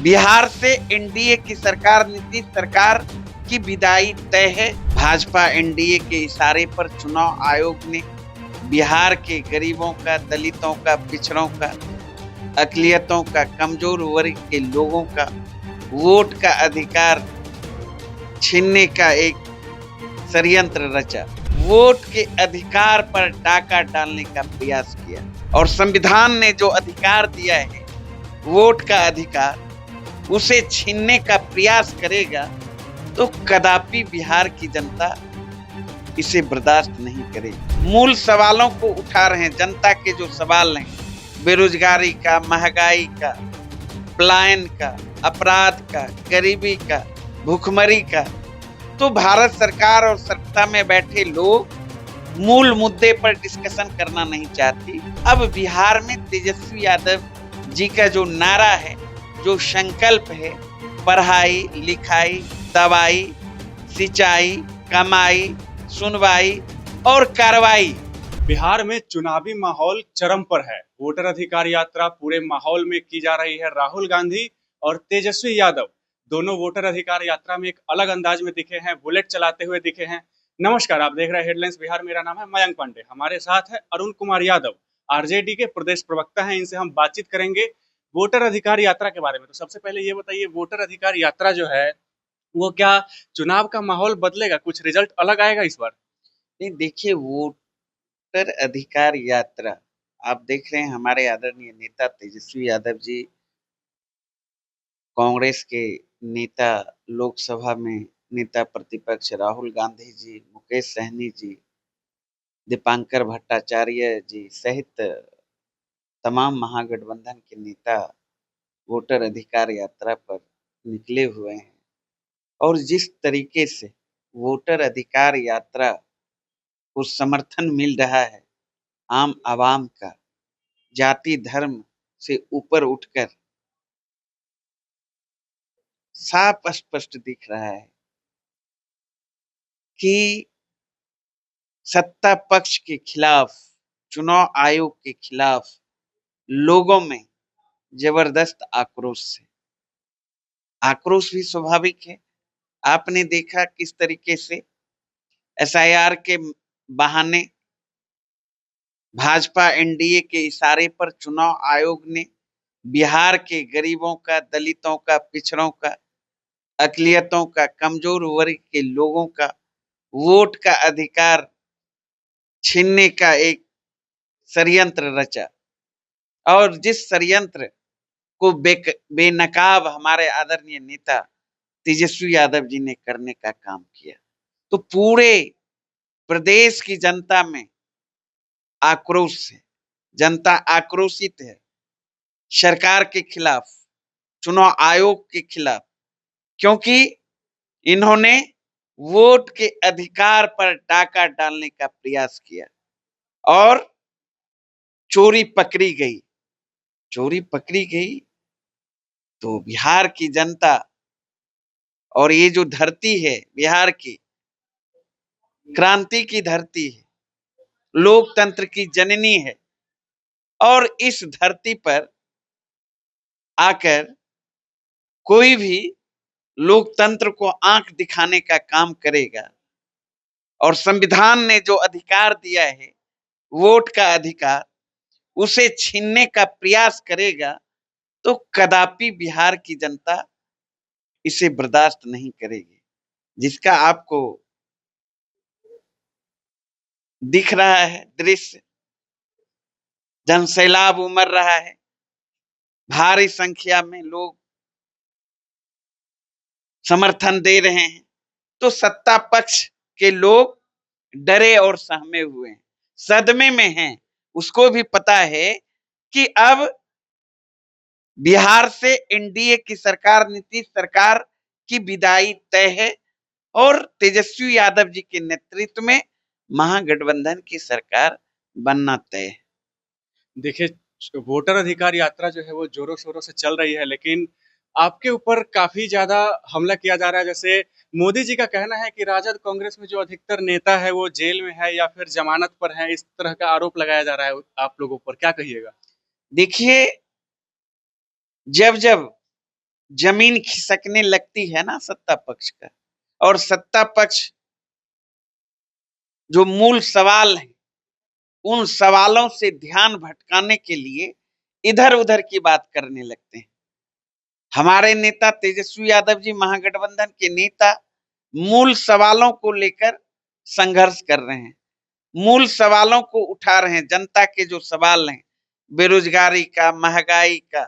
बिहार से एनडीए की सरकार, नीतीश सरकार की विदाई तय है। भाजपा एनडीए के इशारे पर चुनाव आयोग ने बिहार के गरीबों का, दलितों का, पिछड़ों का, अकलियतों का, कमजोर वर्ग के लोगों का वोट का अधिकार छीनने का एक षड्यंत्र रचा। वोट के अधिकार पर डाका डालने का प्रयास किया और संविधान ने जो अधिकार दिया है, वोट का अधिकार, उसे छीनने का प्रयास करेगा तो कदापि बिहार की जनता इसे बर्दाश्त नहीं करेगी। मूल सवालों को उठा रहे हैं, जनता के जो सवाल हैं, बेरोजगारी का, महंगाई का, पलायन का, अपराध का, गरीबी का, भूखमरी का, तो भारत सरकार और सत्ता में बैठे लोग मूल मुद्दे पर डिस्कशन करना नहीं चाहती। अब बिहार में तेजस्वी यादव जी का जो नारा है, जो संकल्प है, पढ़ाई, लिखाई, दवाई, सिंचाई, कमाई, सुनवाई और कार्रवाई। बिहार में चुनावी माहौल चरम पर है। वोटर अधिकार यात्रा पूरे माहौल में की जा रही है। राहुल गांधी और तेजस्वी यादव दोनों वोटर अधिकार यात्रा में एक अलग अंदाज में दिखे हैं, बुलेट चलाते हुए दिखे हैं। नमस्कार, आप देख रहे हैं हेडलाइंस बिहार। मेरा नाम है मयंक पांडे। हमारे साथ है अरुण कुमार यादव, आरजेडी के प्रदेश प्रवक्ता हैं। इनसे हम बातचीत करेंगे वोटर अधिकार यात्रा के बारे में। तो सबसे पहले ये बताइए, वोटर अधिकार यात्रा जो है वो क्या चुनाव का माहौल बदलेगा? कुछ रिजल्ट अलग आएगा इस बार? नहीं, देखिए, वोटर अधिकार यात्रा आप देख रहे हैं, हमारे आदरणीय नेता तेजस्वी यादव जी, कांग्रेस के नेता, लोकसभा में नेता प्रतिपक्ष राहुल गांधी जी, मुकेश सहनी जी, दीपांकर भट्टाचार्य जी सहित तमाम महागठबंधन के नेता वोटर अधिकार यात्रा पर निकले हुए हैं। और जिस तरीके से वोटर अधिकार यात्रा को समर्थन मिल रहा है आम आवाम का, जाति धर्म से ऊपर उठकर साफ स्पष्ट दिख रहा है कि सत्ता पक्ष के खिलाफ, चुनाव आयोग के खिलाफ लोगों में जबरदस्त आक्रोश है। आक्रोश भी स्वाभाविक है। आपने देखा किस तरीके से एसआईआर के बहाने भाजपा एनडीए के इशारे पर चुनाव आयोग ने बिहार के गरीबों का, दलितों का, पिछड़ों का, अकलियतों का, कमजोर वर्ग के लोगों का वोट का अधिकार छीनने का एक षड्यंत्र रचा। और जिस षड्यंत्र को बेनकाब हमारे आदरणीय नेता तेजस्वी यादव जी ने करने का काम किया, तो पूरे प्रदेश की जनता में आक्रोश है। जनता आक्रोशित है सरकार के खिलाफ, चुनाव आयोग के खिलाफ, क्योंकि इन्होंने वोट के अधिकार पर डाका डालने का प्रयास किया और चोरी पकड़ी गई। चोरी पकड़ी गई तो बिहार की जनता, और ये जो धरती है बिहार की, क्रांति की धरती है, लोकतंत्र की जननी है, और इस धरती पर आकर कोई भी लोकतंत्र को आंख दिखाने का काम करेगा और संविधान ने जो अधिकार दिया है, वोट का अधिकार, उसे छीनने का प्रयास करेगा तो कदापि बिहार की जनता इसे बर्दाश्त नहीं करेगी। जिसका आपको दिख रहा है दृश्य, जनसैलाब उमड़ रहा है, भारी संख्या में लोग समर्थन दे रहे हैं, तो सत्ता पक्ष के लोग डरे और सहमे हुए हैं, सदमे में हैं। उसको भी पता है कि अब बिहार से एनडीए की सरकार, नीतीश सरकार की विदाई तय है और तेजस्वी यादव जी के नेतृत्व में महागठबंधन की सरकार बनना तय है। देखिए, वोटर अधिकार यात्रा जो है वो जोरों शोरों से चल रही है, लेकिन आपके ऊपर काफी ज्यादा हमला किया जा रहा है। जैसे मोदी जी का कहना है कि राजद कांग्रेस में जो अधिकतर नेता है वो जेल में है या फिर जमानत पर है। इस तरह का आरोप लगाया जा रहा है आप लोगों पर, क्या कहिएगा? देखिए, जब जब जमीन खिसकने लगती है ना सत्ता पक्ष का, और सत्ता पक्ष जो मूल सवाल है उन सवालों से ध्यान भटकाने के लिए इधर उधर की बात करने लगते हैं। हमारे नेता तेजस्वी यादव जी, महागठबंधन के नेता, मूल सवालों को लेकर संघर्ष कर रहे हैं, मूल सवालों को उठा रहे हैं। जनता के जो सवाल हैं, बेरोजगारी का, महंगाई का,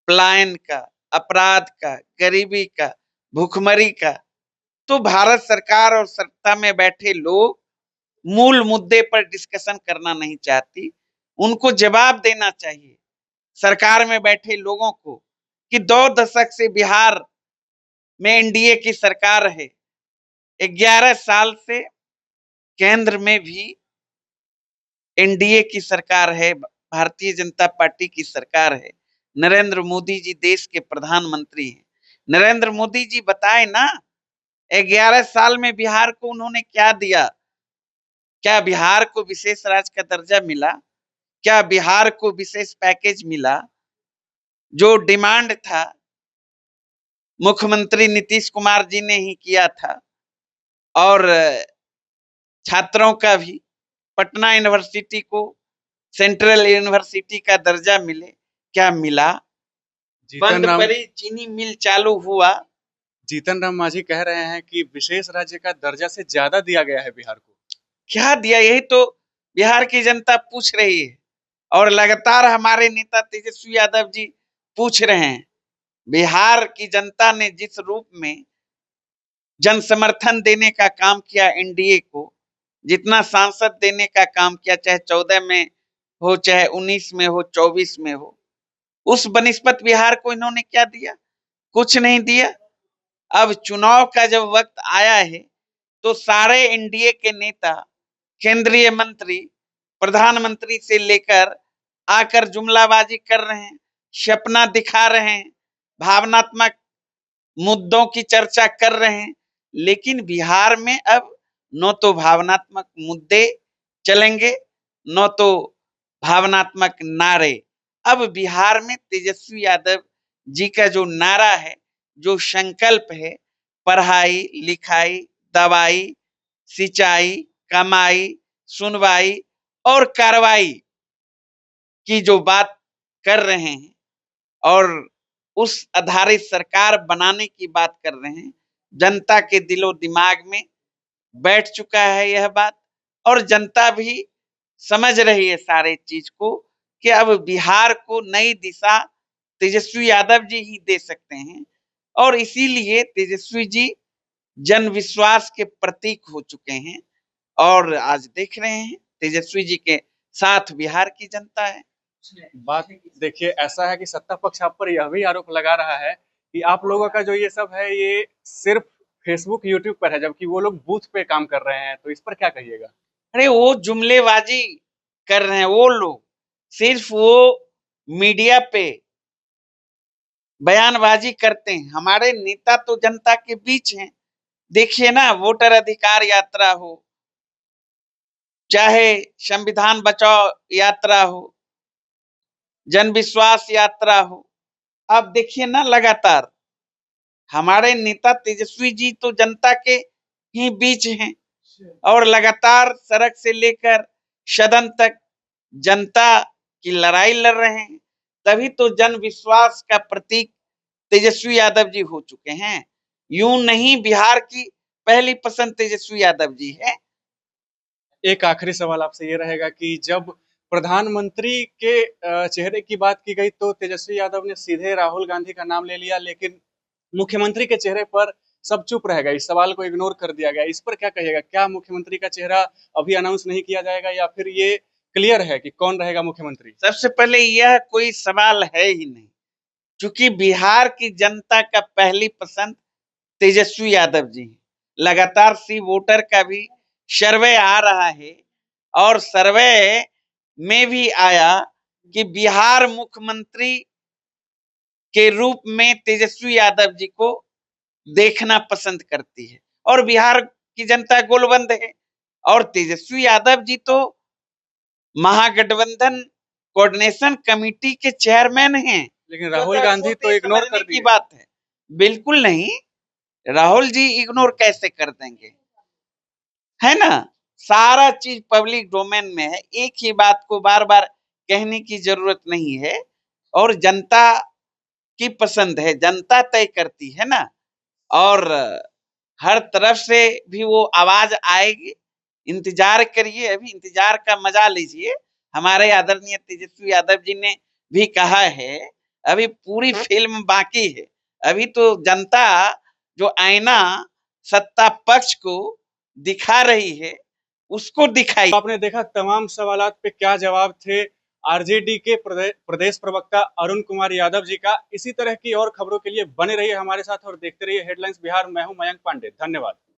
पलायन का, अपराध का, गरीबी का, भुखमरी का, तो भारत सरकार और सत्ता में बैठे लोग मूल मुद्दे पर डिस्कशन करना नहीं चाहती। उनको जवाब देना चाहिए सरकार में बैठे लोगों को कि 2 दशक से बिहार में एनडीए की सरकार है, 11 साल से केंद्र में भी एनडीए की सरकार है, भारतीय जनता पार्टी की सरकार है, नरेंद्र मोदी जी देश के प्रधानमंत्री हैं। नरेंद्र मोदी जी बताए ना, 11 साल में बिहार को उन्होंने क्या दिया? क्या बिहार को विशेष राज्य का दर्जा मिला? क्या बिहार को विशेष पैकेज मिला? जो डिमांड था मुख्यमंत्री नीतीश कुमार जी ने ही किया था, और छात्रों का भी पटना यूनिवर्सिटी को सेंट्रल यूनिवर्सिटी का दर्जा मिले, क्या मिला? बंद पड़ी चीनी मिल चालू हुआ। जीतन राम मांझी कह रहे हैं कि विशेष राज्य का दर्जा से ज्यादा दिया गया है बिहार को। क्या दिया? यही तो बिहार की जनता पूछ रही है, और लगातार हमारे नेता तेजस्वी यादव जी पूछ रहे हैं। बिहार की जनता ने जिस रूप में जन समर्थन देने का काम किया एनडीए को, जितना सांसद देने का काम किया, चाहे 14 में हो, चाहे 19 में हो, 24 में हो, उस बनिस्बत बिहार को इन्होंने क्या दिया? कुछ नहीं दिया। अब चुनाव का जब वक्त आया है तो सारे एनडीए के नेता, केंद्रीय मंत्री, प्रधानमंत्री से लेकर आकर जुमलाबाजी कर रहे हैं, सपना दिखा रहे हैं, भावनात्मक मुद्दों की चर्चा कर रहे हैं। लेकिन बिहार में अब न तो भावनात्मक मुद्दे चलेंगे, न तो भावनात्मक नारे। अब बिहार में तेजस्वी यादव जी का जो नारा है, जो संकल्प है, पढ़ाई लिखाई, दवाई, सिंचाई, कमाई, सुनवाई और कार्रवाई की जो बात कर रहे हैं, और उस आधारित सरकार बनाने की बात कर रहे हैं, जनता के दिलो दिमाग में बैठ चुका है यह बात, और जनता भी समझ रही है सारे चीज को कि अब बिहार को नई दिशा तेजस्वी यादव जी ही दे सकते हैं। और इसीलिए तेजस्वी जी जन विश्वास के प्रतीक हो चुके हैं, और आज देख रहे हैं तेजस्वी जी के साथ बिहार की जनता है। बात देखिए, ऐसा है कि सत्ता पक्ष आप पर यह भी आरोप लगा रहा है कि आप लोगों का जो ये सब है ये सिर्फ फेसबुक यूट्यूब पर है, जबकि वो लोग बूथ पे काम कर रहे हैं। तो इस पर क्या कहिएगा? अरे वो जुमलेबाजी कर रहे हैं, वो लोग सिर्फ वो मीडिया पे बयानबाजी करते हैं। हमारे नेता तो जनता के बीच हैं। देखिए ना, वोटर अधिकार यात्रा हो, चाहे संविधान बचाओ यात्रा हो, जन विश्वास यात्रा हो, आप देखिए ना, लगातार हमारे नेता तेजस्वी जी तो जनता के ही बीच हैं, और लगातार सड़क से लेकर सदन तक जनता की लड़ाई लड़ रहे हैं। तभी तो जन विश्वास का प्रतीक तेजस्वी यादव जी हो चुके हैं। यूं नहीं, बिहार की पहली पसंद तेजस्वी यादव जी है। एक आखिरी सवाल आपसे ये रहेगा कि जब प्रधानमंत्री के चेहरे की बात की गई तो तेजस्वी यादव ने सीधे राहुल गांधी का नाम ले लिया, लेकिन मुख्यमंत्री के चेहरे पर सब चुप रह गए, इस सवाल को इग्नोर कर दिया गया। इस पर क्या कहिएगा? क्या मुख्यमंत्री का चेहरा अभी अनाउंस नहीं किया जाएगा, या फिर ये क्लियर है कि कौन रहेगा मुख्यमंत्री? सबसे पहले यह कोई सवाल है ही नहीं, क्योंकि बिहार की जनता का पहली पसंद तेजस्वी यादव जी है। लगातार सी वोटर का भी सर्वे आ रहा है, और सर्वे में भी आया कि बिहार मुख्यमंत्री के रूप में तेजस्वी यादव जी को देखना पसंद करती है, और बिहार की जनता गोलबंद है। और तेजस्वी यादव जी तो महागठबंधन कोऑर्डिनेशन कमेटी के चेयरमैन हैं। लेकिन जो राहुल गांधी तो सोचे इग्नोर समझने कर की दिए। बात है। बिल्कुल नहीं, राहुल जी इग्नोर कैसे कर देंगे, है ना? सारा चीज पब्लिक डोमेन में है, एक ही बात को बार बार कहने की जरूरत नहीं है, और जनता की पसंद है, जनता तय करती है ना। और हर तरफ से भी वो आवाज आएगी, इंतजार करिए, अभी इंतजार का मजा लीजिए। हमारे आदरणीय तेजस्वी यादव जी ने भी कहा है, अभी पूरी फिल्म बाकी है। अभी तो जनता जो आईना सत्ता पक्ष को दिखा रही है, उसको दिखाई। तो आपने देखा तमाम सवालात पे क्या जवाब थे आरजेडी के प्रदेश प्रवक्ता अरुण कुमार यादव जी का। इसी तरह की और खबरों के लिए बने रहिए हमारे साथ और देखते रहिए हेडलाइंस बिहार। मैं हूं मयंक पांडे, धन्यवाद।